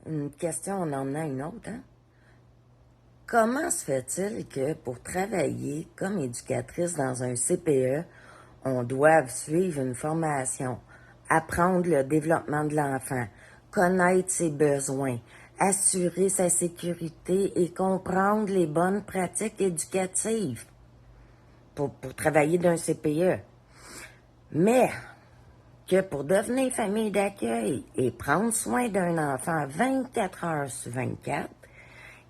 une question en emmenant une autre, hein? Comment se fait-il que pour travailler comme éducatrice dans un CPE, on doive suivre une formation, apprendre le développement de l'enfant, connaître ses besoins, assurer sa sécurité et comprendre les bonnes pratiques éducatives pour travailler d'un CPE? Mais que pour devenir famille d'accueil et prendre soin d'un enfant 24 heures sur 24,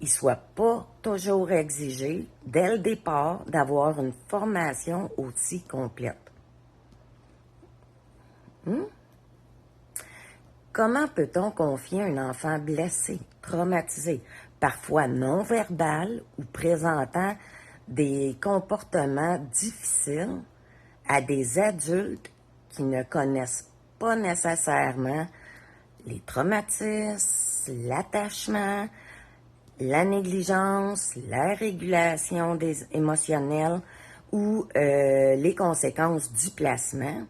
il ne soit pas toujours exigé, dès le départ, d'avoir une formation aussi complète. Comment peut-on confier un enfant blessé, traumatisé, parfois non-verbal ou présentant des comportements difficiles à des adultes qui ne connaissent pas nécessairement les traumatismes, l'attachement, la négligence, la régulation émotionnelle ou les conséquences du placement?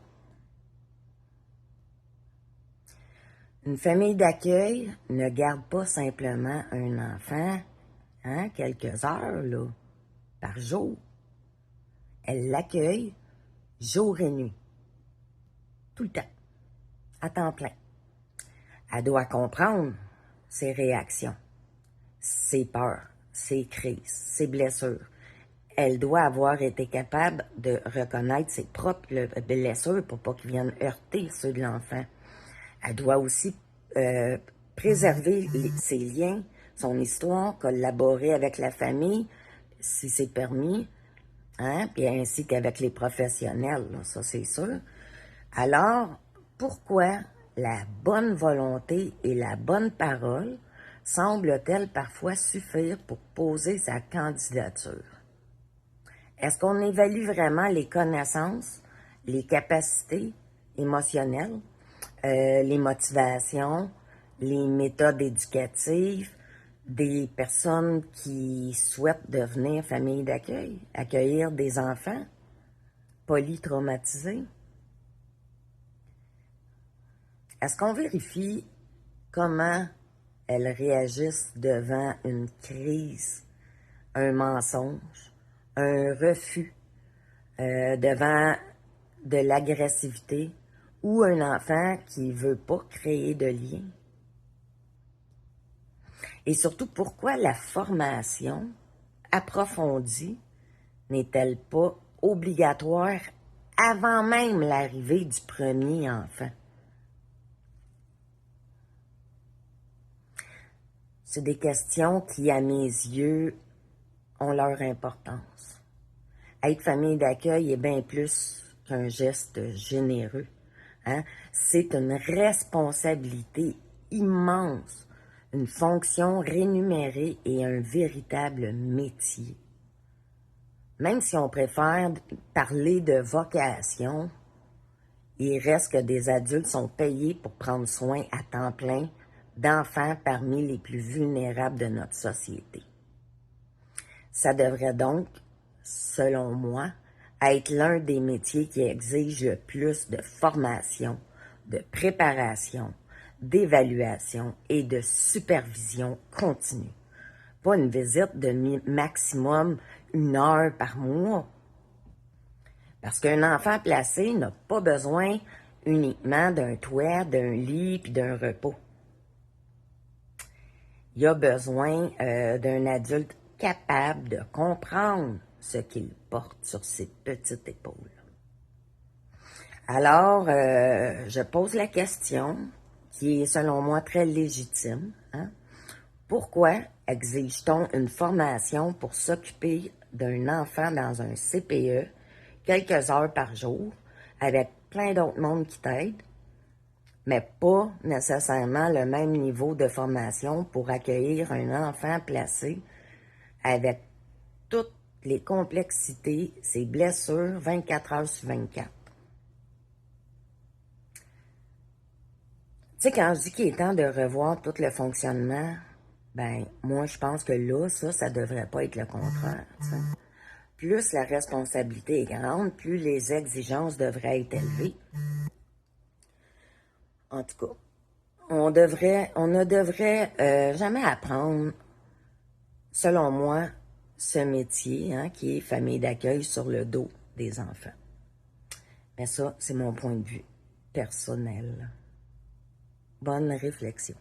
Une famille d'accueil ne garde pas simplement un enfant quelques heures là, par jour. Elle l'accueille jour et nuit, tout le temps, à temps plein. Elle doit comprendre ses réactions, ses peurs, ses crises, ses blessures. Elle doit avoir été capable de reconnaître ses propres blessures pour pas qu'ils viennent heurter ceux de l'enfant. Elle doit aussi préserver ses liens, son histoire, collaborer avec la famille, si c'est permis, puis ainsi qu'avec les professionnels, là, ça c'est sûr. Alors, pourquoi la bonne volonté et la bonne parole semblent-elles parfois suffire pour poser sa candidature? Est-ce qu'on évalue vraiment les connaissances, les capacités émotionnelles, les motivations, les méthodes éducatives des personnes qui souhaitent devenir famille d'accueil, accueillir des enfants polytraumatisés? Est-ce qu'on vérifie comment elles réagissent devant une crise, un mensonge, un refus, devant de l'agressivité ou un enfant qui ne veut pas créer de lien? Et surtout, pourquoi la formation approfondie n'est-elle pas obligatoire avant même l'arrivée du premier enfant? C'est des questions qui, à mes yeux, ont leur importance. Être famille d'accueil est bien plus qu'un geste généreux. C'est une responsabilité immense, une fonction rémunérée et un véritable métier. Même si on préfère parler de vocation, il reste que des adultes sont payés pour prendre soin à temps plein d'enfants parmi les plus vulnérables de notre société. Ça devrait donc, selon moi, être l'un des métiers qui exige le plus de formation, de préparation, d'évaluation et de supervision continue. Pas une visite de maximum 1 heure par mois. Parce qu'un enfant placé n'a pas besoin uniquement d'un toit, d'un lit puis d'un repos. Il a besoin d'un adulte capable de comprendre ce qu'il porte sur ses petites épaules. Alors, je pose la question, qui est selon moi très légitime. Pourquoi exige-t-on une formation pour s'occuper d'un enfant dans un CPE quelques heures par jour, avec plein d'autres mondes qui t'aident, mais pas nécessairement le même niveau de formation pour accueillir un enfant placé avec toutes les complexités, ses blessures, 24 heures sur 24. Tu sais, quand je dis qu'il est temps de revoir tout le fonctionnement, moi, je pense que là, ça devrait pas être le contraire, t'sais. Plus la responsabilité est grande, plus les exigences devraient être élevées. En tout cas, on ne devrait jamais apprendre, selon moi, ce métier, hein, qui est famille d'accueil sur le dos des enfants. Mais ça, c'est mon point de vue personnel. Bonne réflexion.